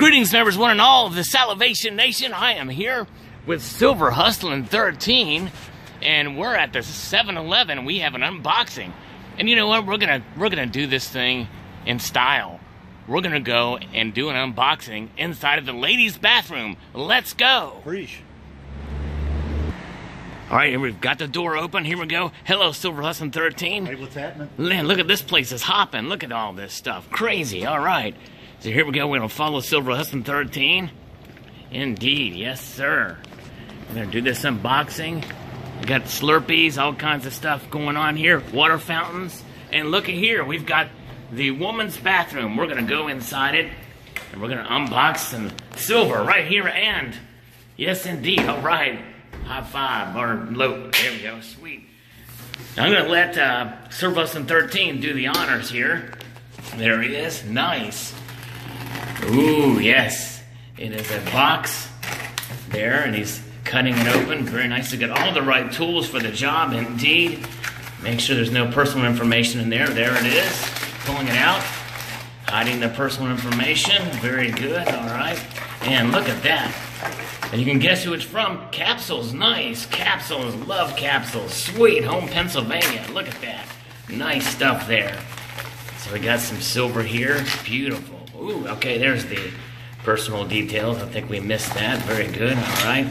Greetings, members, one and all of the Salivation Nation. I am here with Silver Hustlin' 13, and we're at the 7-Eleven. We have an unboxing, and you know what? We're gonna do this thing in style. We're gonna go and do an unboxing inside of the ladies' bathroom. Let's go. Preach. All right, here we've got the door open. Here we go. Hello, Silver Hustlin' 13. Hey, what's happening? Man, look at this place is hopping. Look at all this stuff. Crazy. All right. So here we go. We're going to follow Silver Hustlin' 13. Indeed. Yes, sir. We're going to do this unboxing. We got Slurpees, all kinds of stuff going on here. Water fountains. And look at here. We've got the woman's bathroom. We're going to go inside it. And we're going to unbox some silver right here. And yes, indeed. All right. High five. Or low. There we go. Sweet. Now, I'm going to let Silver Hustlin' 13 do the honors here. There he is. Nice. Ooh, yes. It is a box there, and he's cutting it open. Very nice to get all the right tools for the job, indeed. Make sure there's no personal information in there. There it is. Pulling it out. Hiding the personal information. Very good. All right. And look at that. And you can guess who it's from. Capsules. Nice. Capsules. Love capsules. Sweet. Home, Pennsylvania. Look at that. Nice stuff there. So we got some silver here. Beautiful. Ooh, okay, there's the personal details. I think we missed that. Very good. All right.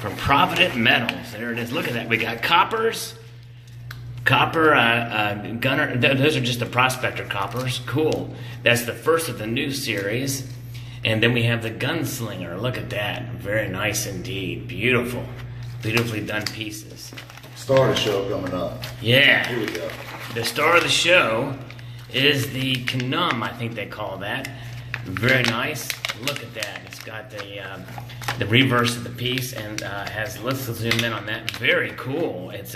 From Salivate Metals. There it is. Look at that. We got coppers. Copper, gunner. Those are just the prospector coppers. Cool. That's the first of the new series. And then we have the gunslinger. Look at that. Very nice indeed. Beautiful. Beautifully done pieces. Star of the show coming up. Yeah. Here we go. The star of the show is the Canum, I think they call that. Very nice. Look at that. It's got the reverse of the piece and has. Let's zoom in on that. Very cool. It's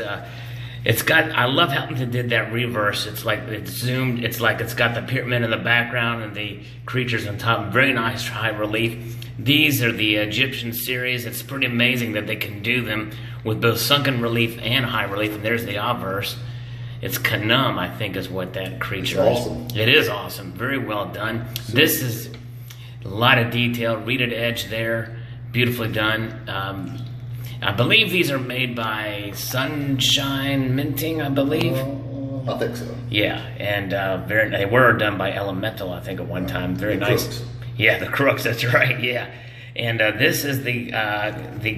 got. I love how they did that reverse. It's like it's zoomed. It's like it's got the pyramid in the background and the creatures on top. Very nice high relief. These are the Egyptian series. It's pretty amazing that they can do them with both sunken relief and high relief. And there's the obverse. It's Canum, I think, is what that creature is. Awesome. It is awesome. Very well done. Super. This is a lot of detail. Reeded edge there. Beautifully done. I believe these are made by Sunshine Minting, I believe. I think so. Yeah, and they were done by Elemental, I think, at one time. Very the nice. Crooks. Yeah, the Crooks, that's right, yeah. And this is the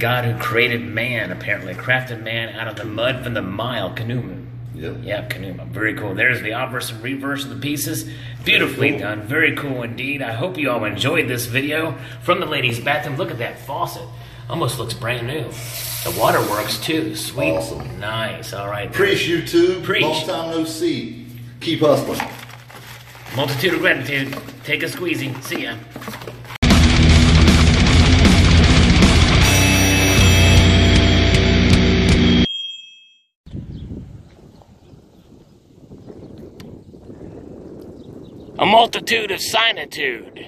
god who created man, apparently. Crafted man out of the mud from the Mile, Canuma. Yep. Yeah, Canuma. Very cool. There's the obverse and reverse of the pieces. Beautifully done. Very cool indeed. I hope you all enjoyed this video from the ladies' bathroom. Look at that faucet. Almost looks brand new. The water works too. Sweet. Awesome. Nice. All right. Preach, YouTube. Preach. Long time no see. Keep hustling. Multitude of gratitude. Take a squeezy. See ya. A multitude of signitude.